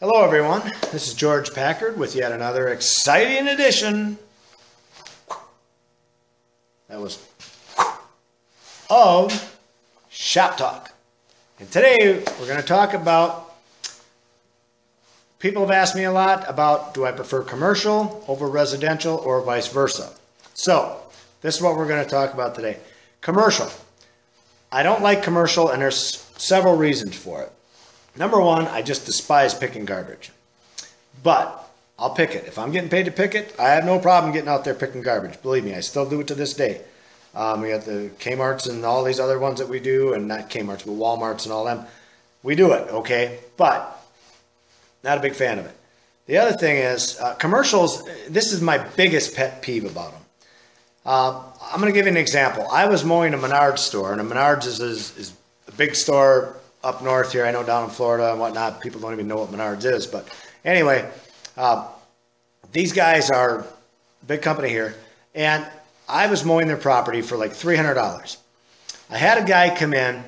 Hello everyone, this is George Packard with yet another exciting edition of Shop Talk. And today we're going to talk about, people have asked me a lot about, do I prefer commercial over residential or vice versa? So this is what we're going to talk about today. Commercial. I don't like commercial, and there's several reasons for it. Number one, I just despise picking garbage. But I'll pick it. If I'm getting paid to pick it, I have no problem getting out there picking garbage. Believe me, I still do it to this day. We got the Kmarts and all these other ones that we do, and not Kmarts, but Walmarts and all them. We do it, okay? But not a big fan of it. The other thing is, commercials, this is my biggest pet peeve about them. I'm going to give you an example. I was mowing a Menards store, and a Menards is a big store up north here. I know down in Florida and whatnot, people don't even know what Menards is. But anyway, these guys are a big company here, and I was mowing their property for like $300. I had a guy come in,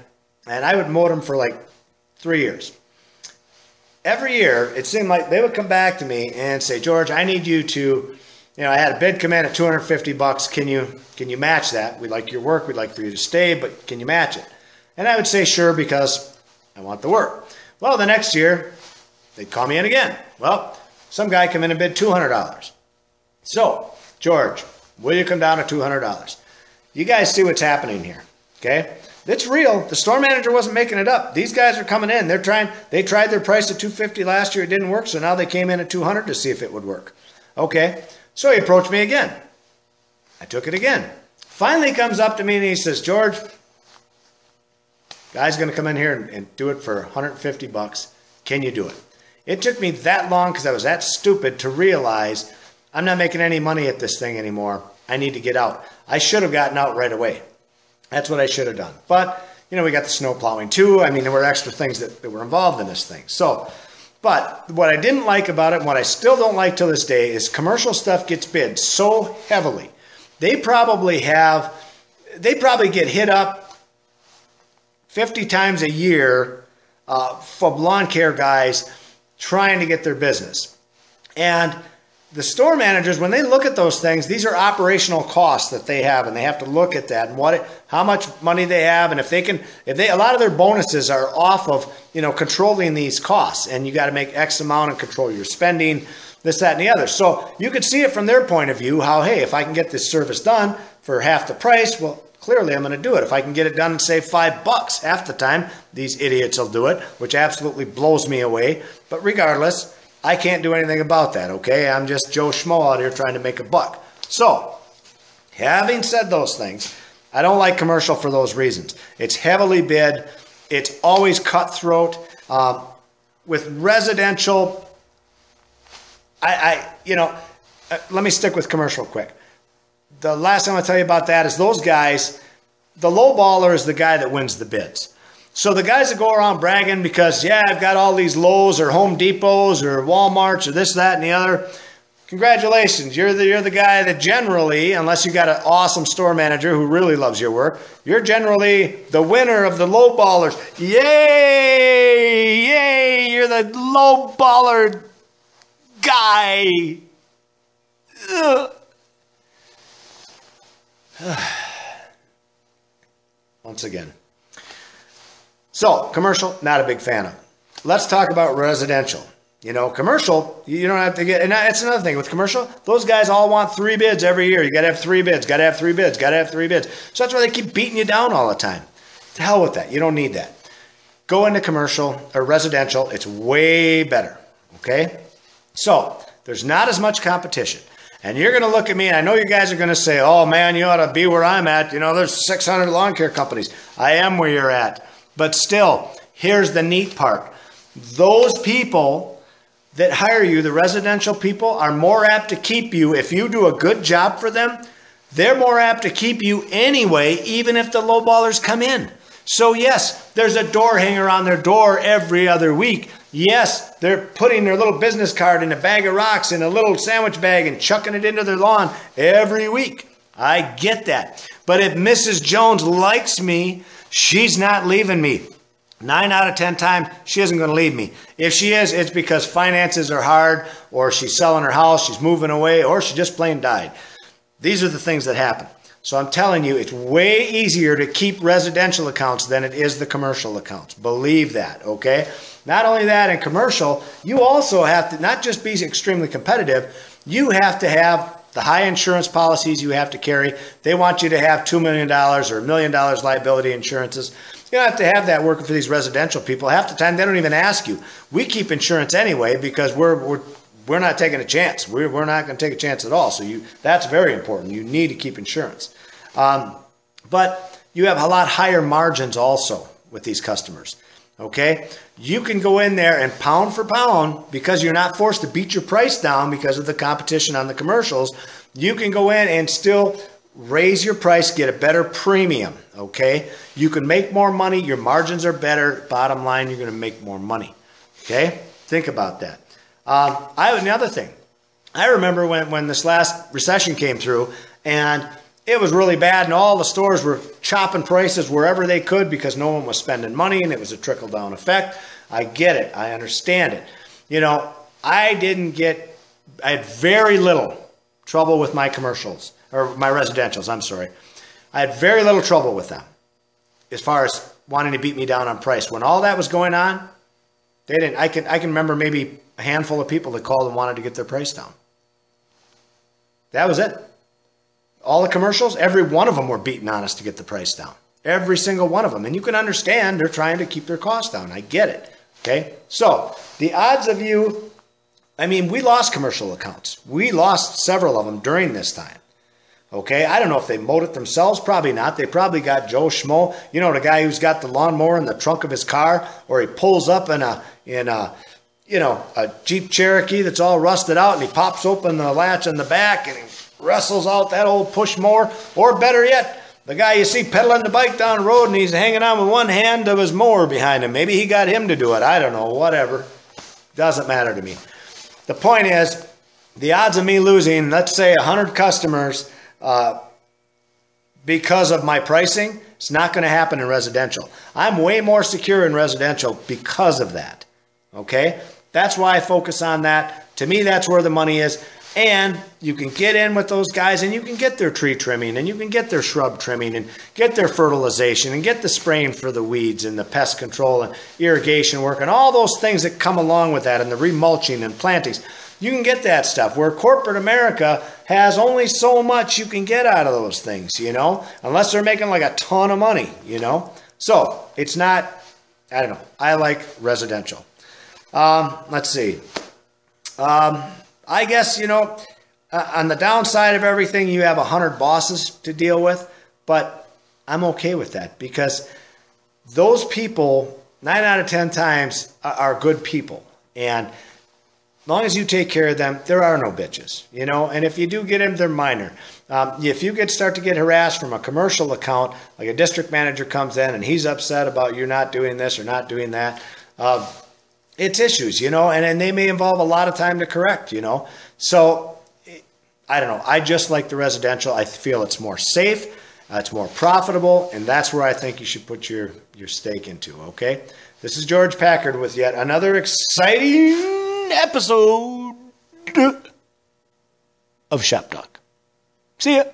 and I would mow them for like 3 years. Every year, it seemed like they would come back to me and say, George, I need you to, I had a bid come in at $250. Can you match that? We'd like your work. We'd like for you to stay, but can you match it? And I would say, sure, because I want the work. Well, the next year, they'd call me in again. Well, some guy come in and bid $200. So, George, will you come down to $200? You guys see what's happening here, okay? It's real. The store manager wasn't making it up. These guys are coming in. They tried their price at $250 last year. It didn't work, so now they came in at $200 to see if it would work. Okay, so he approached me again. I took it again. Finally he comes up to me and he says, George, guy's going to come in here and do it for $150. Can you do it? It took me that long because I was that stupid to realize I'm not making any money at this thing anymore. I need to get out. I should have gotten out right away. That's what I should have done. But, we got the snow plowing too. I mean, there were extra things that were involved in this thing. So, but what I didn't like about it, and what I still don't like till this day, is commercial stuff gets bid so heavily. They probably get hit up 50 times a year from lawn care guys trying to get their business. And the store managers, when they look at those things, these are operational costs that they have, and they have to look at that and how much money they have, and a lot of their bonuses are off of, controlling these costs, and you got to make X amount and control your spending, this, that, and the other. So you could see it from their point of view, how, hey, if I can get this service done for half the price, well, clearly I'm going to do it. If I can get it done and save $5 half the time, these idiots will do it, which absolutely blows me away. But regardless, I can't do anything about that, okay? I'm just Joe Schmo out here trying to make a buck. So, having said those things, I don't like commercial for those reasons. It's heavily bid. It's always cutthroat. With residential, let me stick with commercial quick. The last thing I'll tell you about that is those guys, the low baller is the guy that wins the bids. So the guys that go around bragging because, yeah, I've got all these Lowe's or Home Depots or Walmarts or this, that, and the other, congratulations. You're the guy that generally, unless you got an awesome store manager who really loves your work, you're generally the winner of the low ballers. Yay! Yay! You're the low baller guy. Ugh. Once again. So, commercial, not a big fan of. Let's talk about residential. Commercial, you don't have to get, and that's another thing with commercial, those guys all want 3 bids every year. You got to have 3 bids, got to have 3 bids, got to have 3 bids. So that's why they keep beating you down all the time. To hell with that. You don't need that. Go into commercial or residential. It's way better. Okay? So, there's not as much competition. And you're going to look at me, and I know you guys are going to say, oh man, you ought to be where I'm at. There's 600 lawn care companies. I am where you're at. But still, here's the neat part. Those people that hire you, the residential people, are more apt to keep you. If you do a good job for them, they're more apt to keep you anyway, even if the low ballers come in. So yes, there's a door hanger on their door every other week. Yes, they're putting their little business card in a bag of rocks in a little sandwich bag and chucking it into their lawn every week. I get that. But if Mrs. Jones likes me, she's not leaving me. 9 out of 10 times, she isn't going to leave me. If she is, it's because finances are hard, or she's selling her house, she's moving away, or she just plain died. These are the things that happen. So I'm telling you, it's way easier to keep residential accounts than it is the commercial accounts. Believe that, okay? Not only that, in commercial, you also have to not just be extremely competitive, you have to have the high insurance policies you have to carry. They want you to have $2 million or $1 million liability insurances. You don't have to have that working for these residential people. Half the time, they don't even ask you. We keep insurance anyway because we're not taking a chance. We're not going to take a chance at all. So that's very important. You need to keep insurance. But you have a lot higher margins also with these customers. Okay? You can go in there and pound for pound, because you're not forced to beat your price down because of the competition on the commercials. You can go in and still raise your price, get a better premium. Okay? You can make more money. Your margins are better. Bottom line, you're going to make more money. Okay? Think about that. Another thing, I remember when this last recession came through, and it was really bad, and all the stores were chopping prices wherever they could because no one was spending money, and it was a trickle-down effect. I get it. I understand it. You know, I had very little trouble with my commercials, or my residentials, I'm sorry. I had very little trouble with them as far as wanting to beat me down on price. When all that was going on, they didn't. I can remember maybe a handful of people that called and wanted to get their price down. That was it. All the commercials, every one of them were beating on us to get the price down. Every single one of them. And you can understand they're trying to keep their costs down. I get it. Okay? So, the odds of you, we lost commercial accounts. We lost several of them during this time. Okay? I don't know if they mowed it themselves. Probably not. They probably got Joe Schmo, you know, the guy who's got the lawnmower in the trunk of his car, or he pulls up in a Jeep Cherokee that's all rusted out, and he pops open the latch in the back and he wrestles out that old push mower. Or better yet, the guy you see pedaling the bike down the road and he's hanging on with one hand of his mower behind him. Maybe he got him to do it. I don't know. Whatever. Doesn't matter to me. The point is, the odds of me losing, let's say 100 customers because of my pricing, it's not going to happen in residential. I'm way more secure in residential because of that. Okay? That's why I focus on that. To me, that's where the money is. And you can get in with those guys, and you can get their tree trimming, and you can get their shrub trimming, and get their fertilization, and get the spraying for the weeds, and the pest control, and irrigation work, and all those things that come along with that, and the remulching and plantings. You can get that stuff, where corporate America has only so much you can get out of those things, you know, unless they're making like a ton of money, you know. So it's not, I don't know, I like residential. Let's see. I guess, you know, on the downside of everything, you have 100 bosses to deal with, but I'm okay with that because those people, 9 out of 10 times, are good people. And as long as you take care of them, there are no bitches, you know. And if you do get them, they're minor. If you start to get harassed from a commercial account, like a district manager comes in and he's upset about you not doing this or not doing that, it's issues, you know, and they may involve a lot of time to correct, you know. So, I don't know. I just like the residential. I feel it's more safe, it's more profitable, and that's where I think you should put your stake into, okay? This is George Packard with yet another exciting episode of Shop Talk. See ya.